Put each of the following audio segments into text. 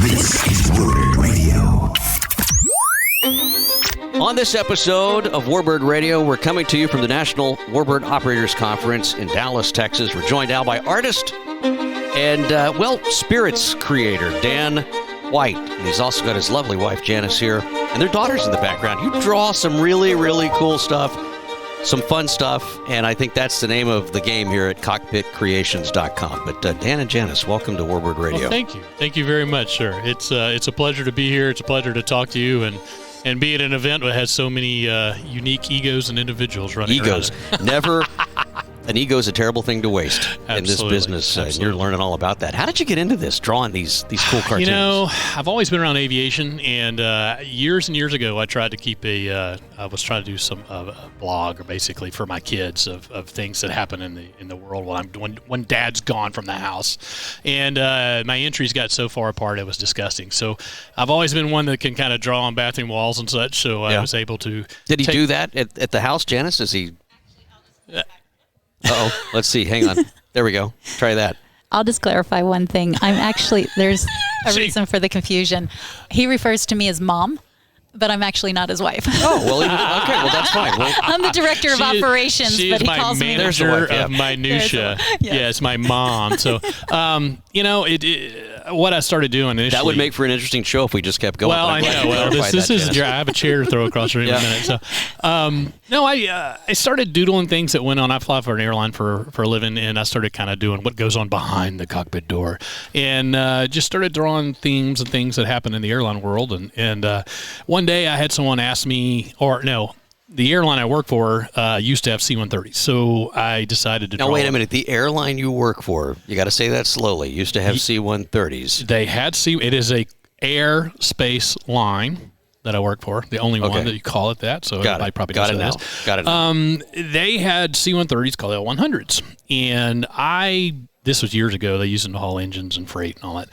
This is Warbird Radio. On this episode of Warbird Radio, we're coming to you from the National Warbird Operators Conference in Dallas, Texas. We're joined now by artist and, spirits creator Dan White. And he's also got his lovely wife, Janice, here. And their daughter's in the background. You draw some really, really cool stuff, some fun stuff, and I think that's the name of the game here at cockpitcreations.com. But Dan and Janice, welcome to Warbird Radio. Well, thank you. Thank you very much, sir. It's a pleasure to be here. It's a pleasure to talk to you and be at an event that has so many unique egos and individuals running around. An ego is a terrible thing to waste in this business, and you're learning all about that. How did you get into this, drawing these cool cartoons? You know, I've always been around aviation, and years and years ago, I tried to keep I was trying to do some blog, basically, for my kids of things that happen in the world when Dad's gone from the house, and my entries got so far apart it was disgusting. So I've always been one that can kind of draw on bathroom walls and such. So I was able to. Did he do that at the house, Janice? Is he? Uh-oh. Let's see. Hang on. There we go. Try that. I'll just clarify one thing. There's a reason for the confusion. He refers to me as Mom, but I'm actually not his wife. Oh, well, okay. Well, that's fine. Well, I'm the director of operations, but he calls me manager of minutia. Yeah, it's my mom. So, what I started doing initially. That would make for an interesting show if we just kept going. Well, I know. Well, this is. I have a chair to throw across the room in a minute. So, I started doodling things that went on. I fly for an airline for a living, and I started kind of doing what goes on behind the cockpit door, and just started drawing themes and things that happen in the airline world. And one day I had someone ask me, the airline I work for used to have C-130s, so I decided to draw. Now, wait a minute. The airline you work for, you got to say that slowly, used to have C-130s. They had it is a airspace line that I work for, the only one that you call it that, so everybody probably knows what it is. Got it now. They had C-130s called L-100s, and this was years ago, they used them to haul engines and freight and all that.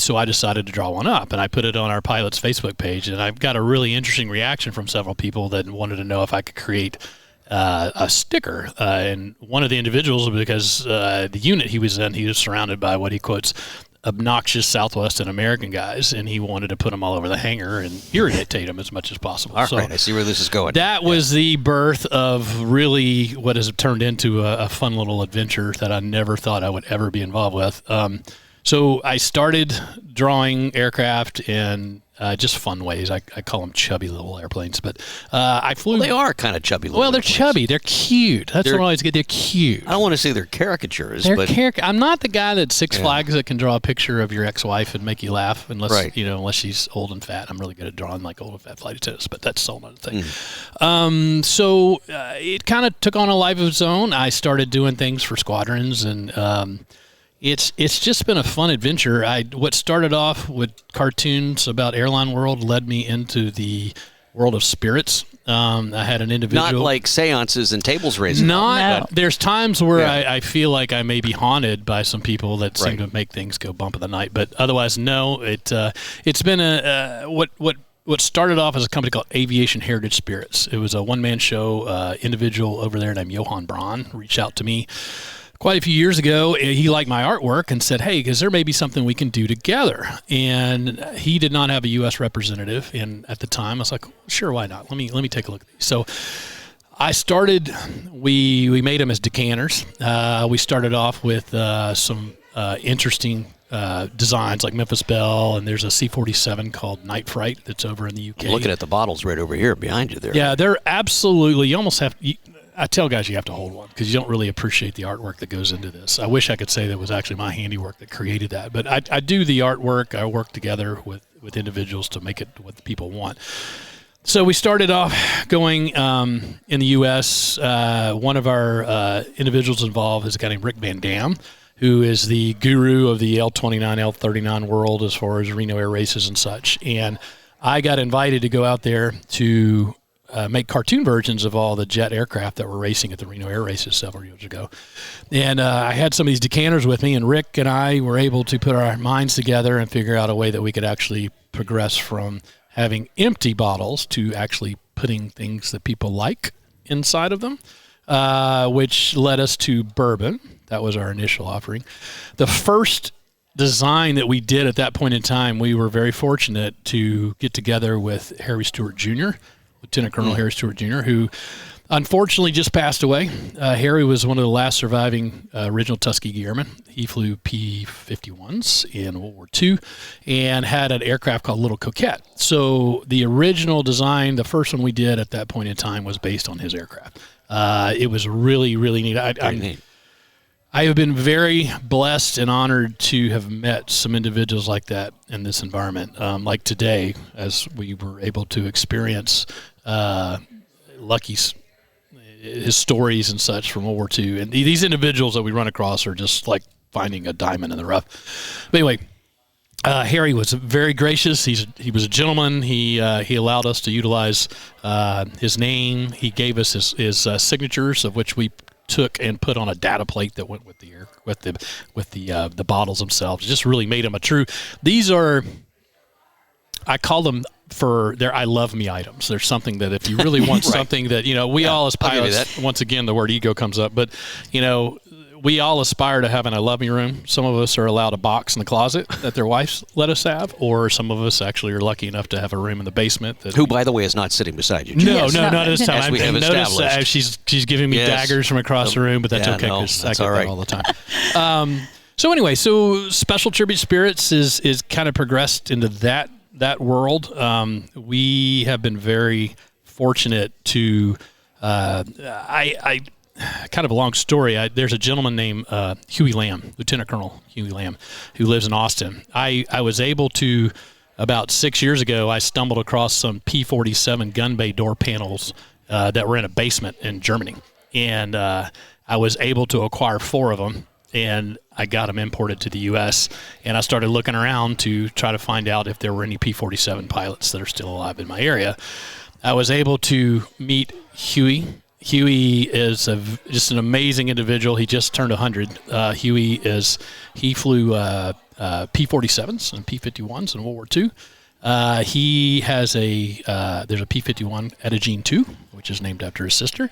So I decided to draw one up, and I put it on our pilot's Facebook page, and I've got a really interesting reaction from several people that wanted to know if I could create a sticker. And one of the individuals, because the unit he was in, he was surrounded by what he quotes obnoxious Southwest and American guys, and he wanted to put them all over the hangar and irritate them as much as possible. All right, I see where this is going. That was the birth of really what has turned into a fun little adventure that I never thought I would ever be involved with. So I started drawing aircraft in just fun ways. I call them chubby little airplanes, but I flew. Well, they are kind of chubby little they're airplanes. Chubby. They're cute. That's what I always get. They're cute. I don't want to say they're caricatures. I'm not the guy at Six Flags that can draw a picture of your ex-wife and make you laugh, unless she's old and fat. I'm really good at drawing like old and fat flight attendants, but that's a whole other thing. So it kind of took on a life of its own. I started doing things for squadrons, and It's just been a fun adventure. What started off with cartoons about airline world led me into the world of spirits. I had an individual. Not like seances and tables raising. There's times where I feel like I may be haunted by some people that seem to make things go bump in the night. But otherwise, no. It's been what started off as a company called Aviation Heritage Spirits. It was a one-man show. Individual over there named Johan Braun reached out to me quite a few years ago. He liked my artwork and said, hey, because there may be something we can do together. And he did not have a U.S. representative. And at the time, I was like, sure, why not? Let me take a look at these. So I started, we made them as decanters. We started off with some interesting designs like Memphis Belle, and there's a C-47 called Night Fright that's over in the UK. I'm looking at the bottles right over here behind you there. Yeah, they're absolutely, you almost have I tell guys you have to hold one because you don't really appreciate the artwork that goes into this. I wish I could say that was actually my handiwork that created that, but I do the artwork. I work together with individuals to make it what the people want. So we started off going in the U.S. One of our individuals involved is a guy named Rick Van Dam, who is the guru of the L-29, L-39 world as far as Reno air races and such. And I got invited to go out there to make cartoon versions of all the jet aircraft that were racing at the Reno air races several years ago. And I had some of these decanters with me, and Rick and I were able to put our minds together and figure out a way that we could actually progress from having empty bottles to actually putting things that people like inside of them, which led us to bourbon. That was our initial offering. The first design that we did at that point in time, we were very fortunate to get together with Harry Stewart Jr., Lieutenant Colonel Harry Stewart Jr., who unfortunately just passed away. Harry was one of the last surviving original Tuskegee Airmen. He flew P-51s in World War II and had an aircraft called Little Coquette. So the original design, the first one we did at that point in time, was based on his aircraft. It was really, really neat. I have been very blessed and honored to have met some individuals like that in this environment. Like today, as we were able to experience Lucky's his stories and such from World War II. And these individuals that we run across are just like finding a diamond in the rough. But anyway, Harry was very gracious. He was a gentleman. He allowed us to utilize his name. He gave us his signatures, of which we took and put on a data plate that went with the bottles themselves. It just really made them a true. These are, I call them for their I love me items. There's something that if you really want right. something that, we all as pilots, once again, the word ego comes up, but, we all aspire to having a love me room. Some of us are allowed a box in the closet that their wives let us have, or some of us actually are lucky enough to have a room in the basement. Who, by the way, is not sitting beside you. No, not this time. As we have established. She's giving me daggers from across the room, but that's okay because I get that all the time. So anyway, Special Tribute Spirits is kind of progressed into that world. We have been very fortunate to. I kind of a long story. There's a gentleman named Huey Lamb, Lieutenant Colonel Huey Lamb, who lives in Austin. I was able to, about 6 years ago, I stumbled across some P-47 gun bay door panels that were in a basement in Germany. And I was able to acquire 4 of them, and I got them imported to the U.S., and I started looking around to try to find out if there were any P-47 pilots that are still alive in my area. I was able to meet Huey. Huey is just an amazing individual. He just turned 100. He flew P-47s and P-51s in World War II. He has there's a P-51 Etagene II, which is named after his sister,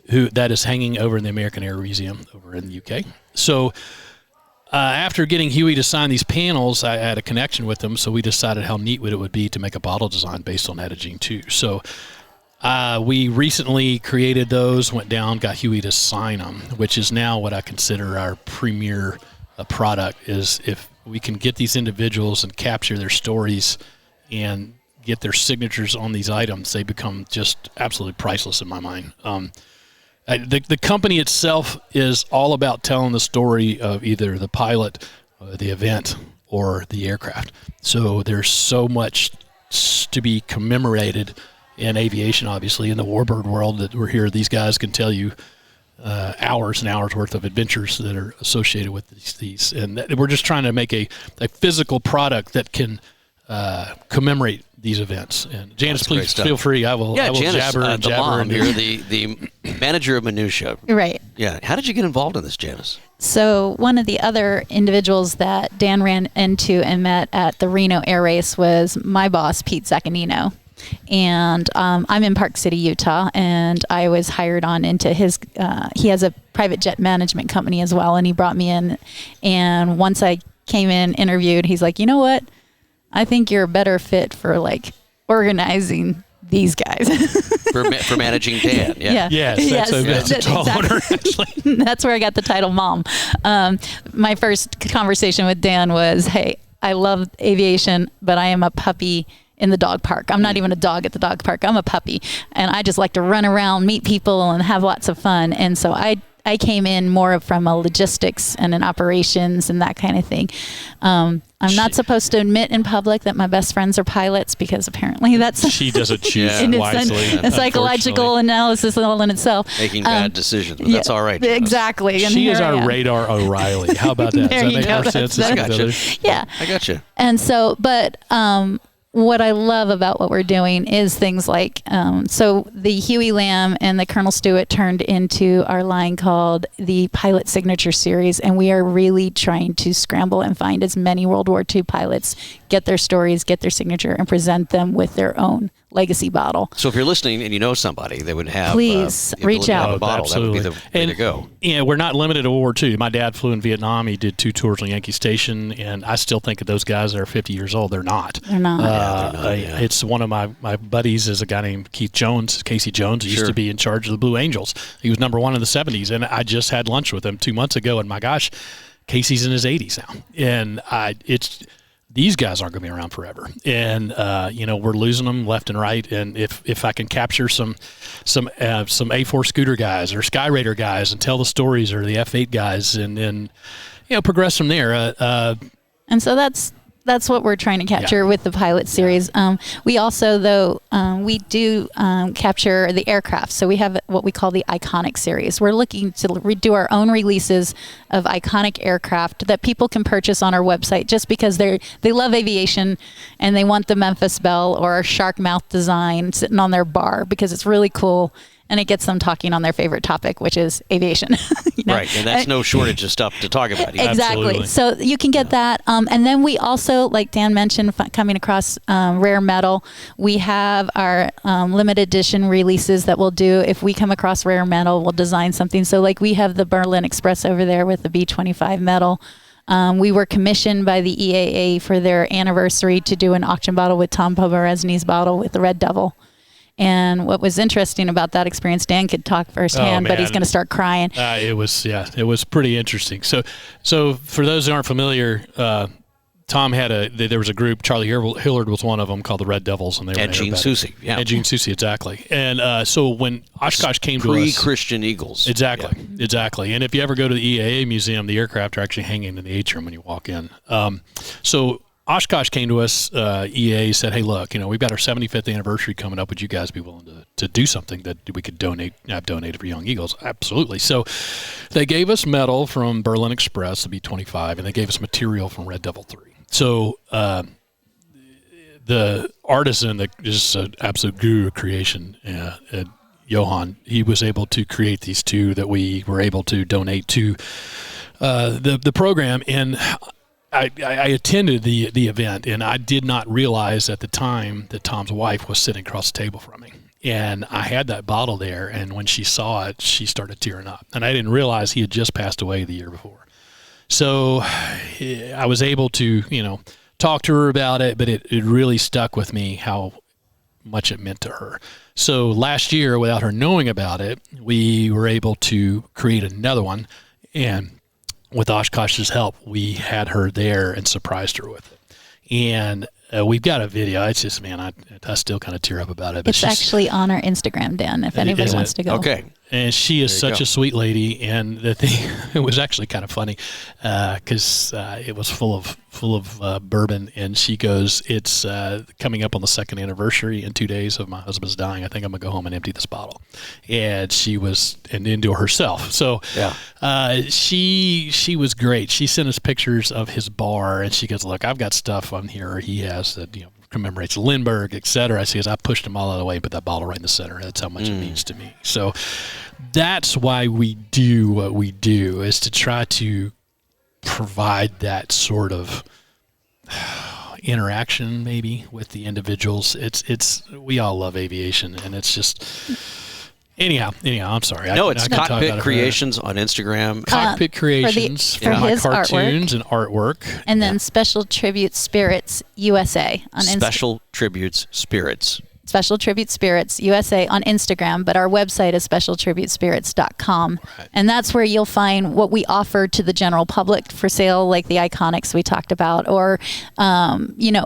that is hanging over in the American Air Museum over in the UK. So after getting Huey to sign these panels, I had a connection with him, so we decided how neat it would be to make a bottle design based on Etagene II. So we recently created those, went down, got Huey to sign them, which is now what I consider our premier product, is if we can get these individuals and capture their stories and get their signatures on these items, they become just absolutely priceless in my mind. The company itself is all about telling the story of either the pilot, the event, or the aircraft. So there's so much to be commemorated in aviation, obviously, in the Warbird world that we're here. These guys can tell you hours and hours worth of adventures that are associated with these. And we're just trying to make a physical product that can commemorate these events. And Janice, please feel free. I will Janice, jabber and the jabber. Mom here, the manager of minutia. Right. Yeah. How did you get involved in this, Janice? So one of the other individuals that Dan ran into and met at the Reno Air Race was my boss, Pete Zaccanino. And I'm in Park City, Utah, and I was hired on into his, he has a private jet management company as well, and he brought me in. And once I came in, interviewed, he's like, you know what? I think you're a better fit for organizing these guys. for managing Dan. Yeah. Yes, that's a tall order, actually. That's where I got the title Mom. My first conversation with Dan was, hey, I love aviation, but I am a puppy in the dog park. I'm not even a dog at the dog park. I'm a puppy, and I just like to run around, meet people, and have lots of fun. And so I came in more from a logistics and an operations and that kind of thing. I'm not supposed to admit in public that my best friends are pilots, because apparently that's she doesn't choose wisely. A psychological analysis all in itself. Making bad decisions, but that's all right. Janice. Exactly. And she is our radar O'Reilly. How about that? Does that make more sense? I got you. Yeah. I got you. And so, but what I love about what we're doing is things like, so the Huey Lamb and the Colonel Stewart turned into our line called the Pilot Signature Series, and we are really trying to scramble and find as many World War II pilots get their stories, get their signature, and present them with their own legacy bottle. So if you're listening and you know somebody that would have, please the reach ability to have out. a bottle, Absolutely. that would be the way to go. Yeah, we're not limited to World War II. My dad flew in Vietnam. He did 2 tours on Yankee Station, and I still think of those guys that are 50 years old. They're not. They're not. It's one of my buddies is a guy named Casey Jones, who used to be in charge of the Blue Angels. He was number 1 in the 70s, and I just had lunch with him 2 months ago, and my gosh, Casey's in his 80s now. And these guys aren't going to be around forever, and we're losing them left and right. And if I can capture some A4 scooter guys or Sky Raider guys and tell the stories, or the F8 guys, and progress from there. And so that's what we're trying to capture with the pilot series. We also, though, we do capture the aircraft. So we have what we call the iconic series. We're looking to do our own releases of iconic aircraft that people can purchase on our website just because they love aviation and they want the Memphis Belle or our shark mouth design sitting on their bar because it's really cool. And it gets them talking on their favorite topic, which is aviation. Right, and that's no shortage of stuff to talk about. Exactly. Absolutely. So you can get that. And then we also, like Dan mentioned, coming across rare metal, we have our limited edition releases that we'll do. If we come across rare metal, we'll design something. So like we have the Berlin Express over there with the B25 metal. We were commissioned by the EAA for their anniversary to do an auction bottle with Tom Poberezny's bottle with the Red Devil. And what was interesting about that experience, Dan could talk firsthand, but he's going to start crying. It was pretty interesting. So for those who aren't familiar, Tom there was a group, Charlie Hillard was one of them, called the Red Devils, and they were Gene Soucy, and Gene Soucy, exactly. And so when Oshkosh came to us, pre-Christian Eagles, exactly. And if you ever go to the EAA museum, the aircraft are actually hanging in the atrium when you walk in. So Oshkosh came to us, EA said, hey, look, we've got our 75th anniversary coming up. Would you guys be willing to do something that we could have donated for Young Eagles? Absolutely. So they gave us metal from Berlin Express, the B-25, and they gave us material from Red Devil 3. So the artisan that is an absolute guru of creation, Johan, he was able to create these 2 that we were able to donate to the program. And I attended the event, and I did not realize at the time that Tom's wife was sitting across the table from me. And I had that bottle there, and when she saw it, she started tearing up. And I didn't realize he had just passed away the year before. So I was able to, talk to her about it, but it really stuck with me how much it meant to her. So last year, without her knowing about it, we were able to create another one, and with Oshkosh's help, we had her there and surprised her with it. And we've got a video. It's just, man, I still kind of tear up about it. But it's actually on our Instagram, Dan, if anybody wants to go. Okay. And she is such a sweet lady. And the thing, it was actually kind of funny because it was full of bourbon. And she goes, it's coming up on the 2nd anniversary in 2 days of my husband's dying. I think I'm going to go home and empty this bottle. And she was into herself. So she was great. She sent us pictures of his bar, and she goes, look, I've got stuff on here he has that, commemorates Lindbergh, et cetera. She goes, I pushed them all out of the way and put that bottle right in the center. That's how much it means to me. So that's why we do what we do, is to try to provide that sort of interaction maybe with the individuals. We all love aviation, and it's just anyhow, I'm sorry. No, it's Cockpit Creations on Instagram. Cockpit Creations for his cartoons and artwork. And then Special Tribute Spirits USA on Instagram. Special Tributes Spirits. Special Tribute Spirits USA on Instagram, but our website is specialtributespirits.com. Right. And that's where you'll find what we offer to the general public for sale, like the iconics we talked about. Or,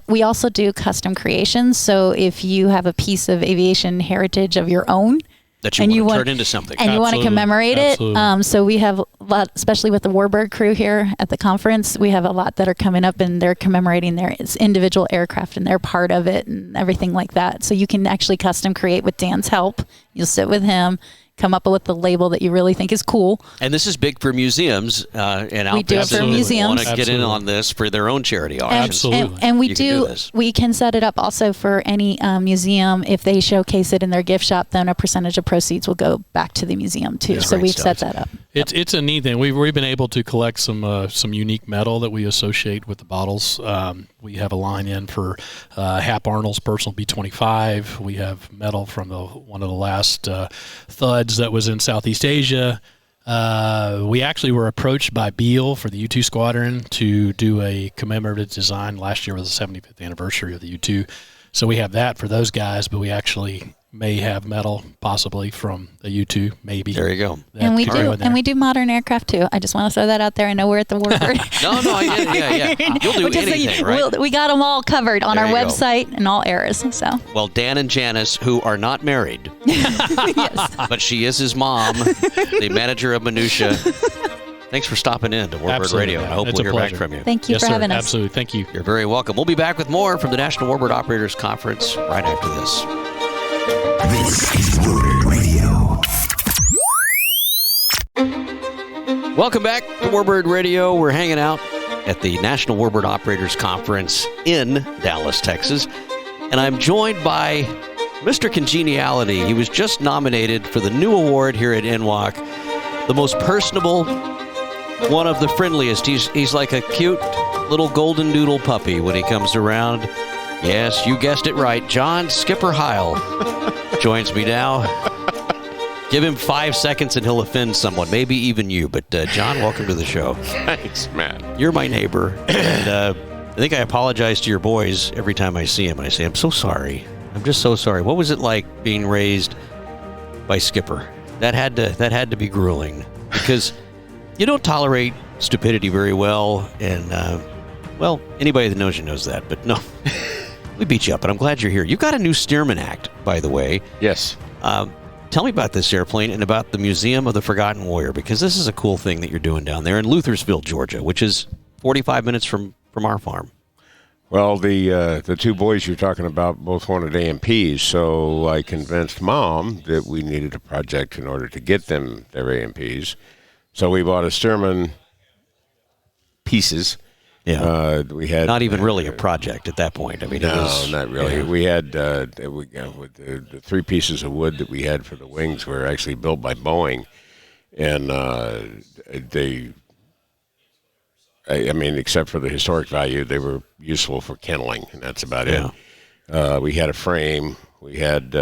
we also do custom creations. So if you have a piece of aviation heritage of your own, that you want to turn into something. And you want to commemorate it. So we have a lot, especially with the Warbird crew here at the conference, we have a lot that are coming up, and they're commemorating their individual aircraft, and they're part of it and everything like that. So you can actually custom create with Dan's help. You'll sit with him, come up with the label that you really think is cool. And this is big for museums and we do it for museums. Want to get in on this for their own charity auctions. Absolutely. And we can set it up also for any museum. If they showcase it in their gift shop, then a percentage of proceeds will go back to the museum too. So we've set that up. It's a neat thing. We've been able to collect some unique metal that we associate with the bottles. We have a line in for Hap Arnold's personal B-25. We have metal from one of the last thuds that was in Southeast Asia. We actually were approached by Beale for the U-2 squadron to do a commemorative design. Last year was the 75th anniversary of the U-2. So we have that for those guys, but we actually may have metal possibly from the U-2, maybe. There you go. And we do modern aircraft too. I just want to throw that out there. I know we're at the Warbird. No, I get it. Yeah. You'll do anything, right? We got them all covered on our website in all eras. So. Well, Dan and Janice, who are not married, Yes. but she is his mom, the manager of Minutia. Thanks for stopping in to Warbird Radio. I hope we'll hear back from you. Thank you for having us. Absolutely. Thank you. You're very welcome. We'll be back with more from the National Warbird Operators Conference right after this. This is Warbird Radio. Welcome back to Warbird Radio. We're hanging out at the National Warbird Operators Conference in Dallas, Texas. And I'm joined by Mr. Congeniality. He was just nominated for the new award here at NWOC, the most personable, one of the friendliest. He's like a cute little golden doodle puppy when he comes around. Yes, you guessed it right. John Skipper Hyle joins me now. Give him 5 seconds and he'll offend someone, maybe even you. But John, welcome to the show. Thanks, Matt. You're my neighbor, and I think I apologize to your boys every time I see him. I say, I'm so sorry. I'm just so sorry. What was it like being raised by Skipper? That had to be grueling, because you don't tolerate stupidity very well, and well, anybody that knows you knows that. But no, we beat you up, and I'm glad you're here. You've got a new Stearman Act, by the way. Yes. Tell me about this airplane and about the Museum of the Forgotten Warrior, because this is a cool thing that you're doing down there in Luthersville, Georgia, which is 45 minutes from our farm. Well, the two boys you're talking about both wanted AMPs, so I convinced Mom that we needed a project in order to get them their AMPs. So we bought a Stearman pieces. Yeah, we had not even really a project at that point. I mean, no, it was, not really. Yeah. We had with the 3 pieces of wood that we had for the wings were actually built by Boeing, and I mean, except for the historic value, they were useful for kenneling, and that's about it. We had a frame. We had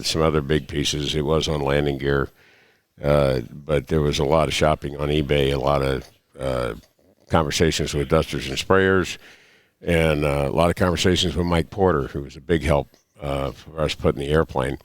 some other big pieces. It was on landing gear, but there was a lot of shopping on eBay, a lot of conversations with dusters and sprayers, and a lot of conversations with Mike Porter, who was a big help for us putting the airplane.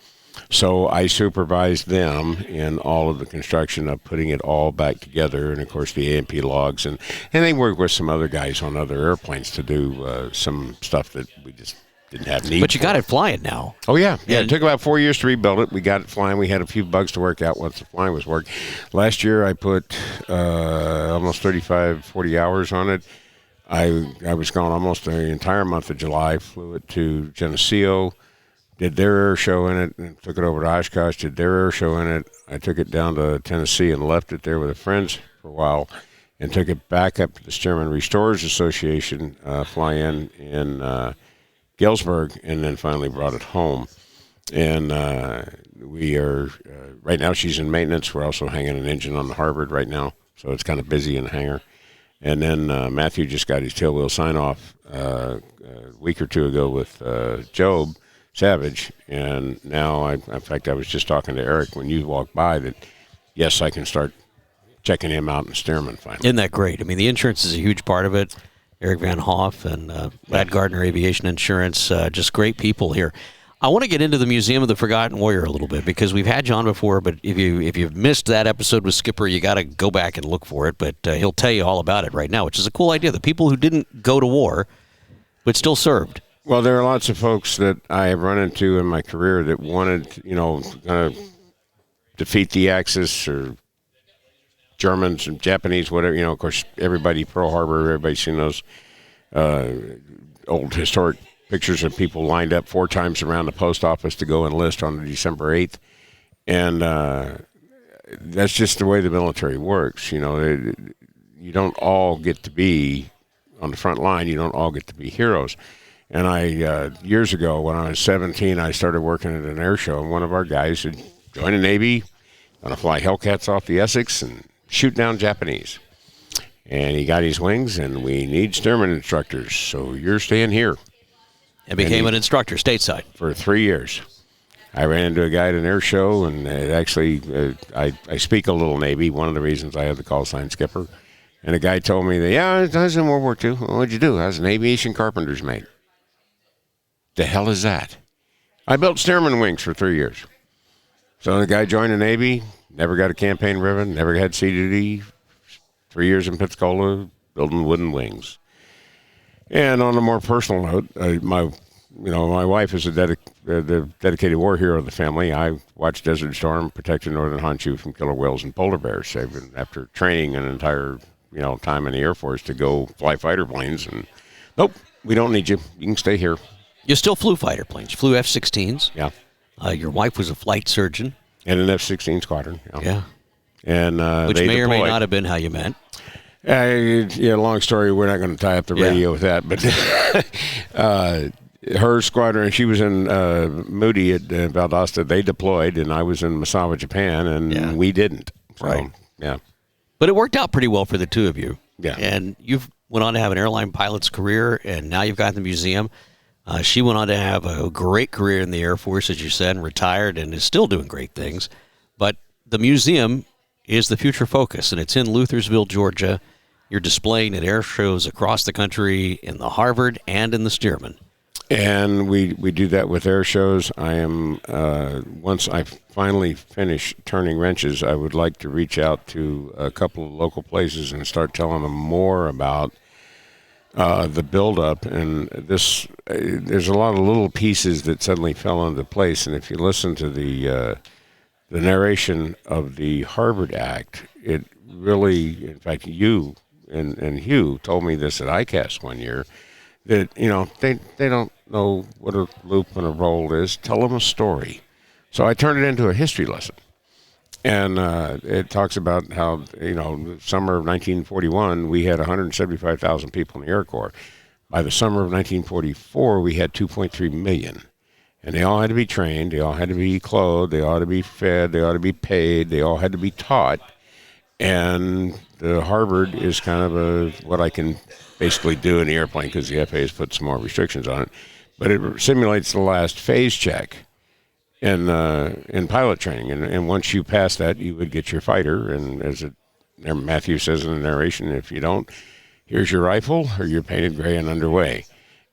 So I supervised them in all of the construction of putting it all back together, and of course the AMP logs, and they worked with some other guys on other airplanes to do some stuff that we just didn't have need. But you got it flying now. Oh yeah. It took about 4 years to rebuild it. We got it flying. We had a few bugs to work out once the flying was worked. Last year I put almost 35, 40 hours on it. I was gone almost the entire month of July. Flew it to Geneseo, did their air show in it, and took it over to Oshkosh, did their air show in it. I took it down to Tennessee and left it there with friends for a while, and took it back up to the Stearman Restorers Association fly-in Galesburg, and then finally brought it home. And we are, right now she's in maintenance. We're also hanging an engine on the Harvard right now, so it's kind of busy in the hangar. And then Matthew just got his tailwheel sign-off a week or two ago with Job Savage, and now, in fact, I was just talking to Eric when you walked by that, yes, I can start checking him out in Stearman finally. Isn't that great? I mean, the insurance is a huge part of it. Eric Van Hoff and Brad Gardner Aviation Insurance, just great people here. I want to get into the Museum of the Forgotten Warrior a little bit, because we've had you on before, but if you've missed that episode with Skipper, you got to go back and look for it. But he'll tell you all about it right now, which is a cool idea. The people who didn't go to war but still served. Well, there are lots of folks that I have run into in my career that wanted, to defeat the Axis, or Germans and Japanese, whatever. Of course, everybody, Pearl Harbor, everybody's seen those old historic pictures of people lined up 4 times around the post office to go enlist on December 8th. And that's just the way the military works. You don't all get to be on the front line. You don't all get to be heroes. And I, years ago, when I was 17, I started working at an air show, and one of our guys had joined the Navy, going to fly Hellcats off the Essex and shoot down Japanese. And he got his wings, and we need Stearman instructors, so you're staying here. And became an instructor stateside. For 3 years. I ran into a guy at an air show, and I speak a little Navy, one of the reasons I had the call sign Skipper. And a guy told me that, I was in World War II. Well, what'd you do? I was an aviation carpenter's mate. The hell is that? I built Stearman wings for 3 years. So the guy joined the Navy, never got a campaign ribbon, never had sea duty, 3 years in Pensacola, building wooden wings. And on a more personal note, my wife is the dedicated war hero of the family. I watched Desert Storm, protected northern Honshu from killer whales and polar bears, saving after training an entire time in the Air Force to go fly fighter planes. And nope, we don't need you. You can stay here. You still flew fighter planes. You flew F-16s. Yeah. Your wife was a flight surgeon. And an F-16 squadron. Yeah. And which they may or may deployed. not have been how you met. Long story. We're not going to tie up the radio with that. But her squadron, she was in Moody at Valdosta. They deployed, and I was in Misawa, Japan, and we didn't. So, right. Yeah. But it worked out pretty well for the two of you. Yeah. And you've went on to have an airline pilot's career, and now you've got the museum. She went on to have a great career in the Air Force, as you said, and retired and is still doing great things. But the museum is the future focus, and it's in Luthersville, Georgia. You're displaying at air shows across the country, in the Harvard and in the Stearman. And we do that with air shows. I am once I finally finish turning wrenches, I would like to reach out to a couple of local places and start telling them more about the buildup. And this, there's a lot of little pieces that suddenly fell into place. And if you listen to the narration of the Harvard Act, it really, in fact, you and Hugh told me this at ICAST one year, that, they don't know what a loop and a roll is. Tell them a story. So I turned it into a history lesson. And it talks about how, summer of 1941, we had 175,000 people in the Air Corps. By the summer of 1944, we had 2.3 million. And they all had to be trained. They all had to be clothed. They all had to be fed. They all had to be paid. They all had to be taught. And the Harvard is kind of what I can basically do in the airplane, because the FAA has put some more restrictions on it. But it simulates the last phase check in pilot training. And once you pass that, you would get your fighter. And as Matthew says in the narration, if you don't, here's your rifle, or you're painted gray and underway.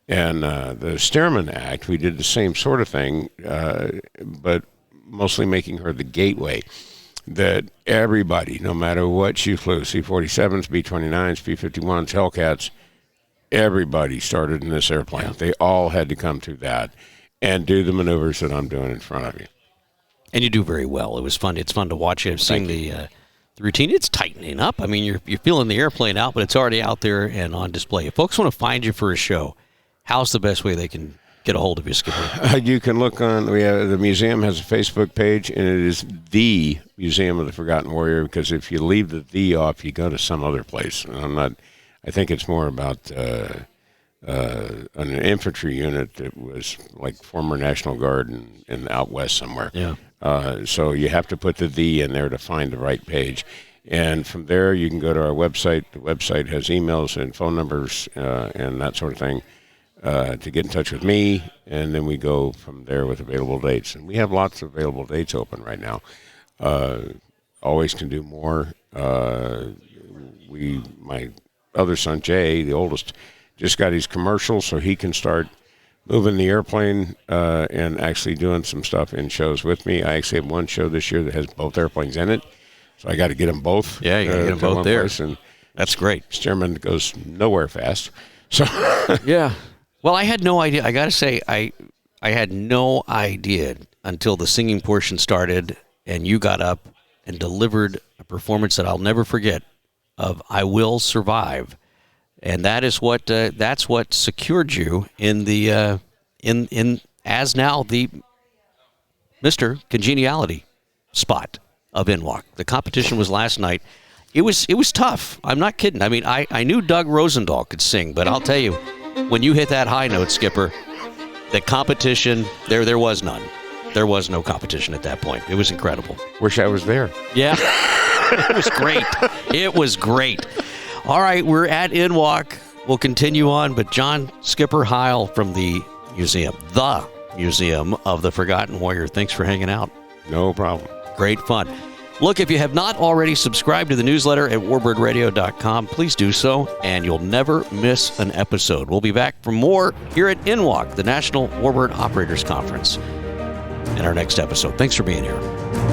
And the Stearman Act, we did the same sort of thing, but mostly making her the gateway. That everybody, no matter what you flew, C-47s, B-29s, B-51s, Hellcats, everybody started in this airplane. Yeah. They all had to come through that and do the maneuvers that I'm doing in front of you. And you do very well. It was fun. It's fun to watch you. I've seen the routine. It's tightening up. I mean, you're feeling the airplane out, but it's already out there and on display. If folks want to find you for a show, how's the best way they can get a hold of you, Skipper? You can look on, the museum has a Facebook page, and it is the Museum of the Forgotten Warrior, because if you leave the off, you go to some other place. And I think it's more about an infantry unit that was like former National Guard in out west somewhere. Yeah. So you have to put the in there to find the right page. And from there, you can go to our website. The website has emails and phone numbers and that sort of thing. To get in touch with me, and then we go from there with available dates. And we have lots of available dates open right now. Always can do more. My other son, Jay, the oldest, just got his commercial, so he can start moving the airplane and actually doing some stuff in shows with me. I actually have one show this year that has both airplanes in it, so I got to get them both. Yeah, you got to get them both there. And that's great. Stearman goes nowhere fast. So yeah. Well, I had no idea. I got to say, I had no idea until the singing portion started and you got up and delivered a performance that I'll never forget of "I Will Survive," and that is that's what secured you in the in as now the Mr. Congeniality spot of NWAC. The competition was last night. It was tough. I'm not kidding. I mean, I knew Doug Rosendahl could sing, but I'll tell you, when you hit that high note, Skipper, the competition, there was none. There was no competition at that point. It was incredible. Wish I was there. Yeah. It was great. It was great. All right, we're at INWAC. We'll continue on, but John Skipper Hyle from the Museum of the Forgotten Warrior, thanks for hanging out. No problem. Great fun. Look, if you have not already subscribed to the newsletter at warbirdradio.com, please do so, and you'll never miss an episode. We'll be back for more here at INWAC, the National Warbird Operators Conference, in our next episode. Thanks for being here.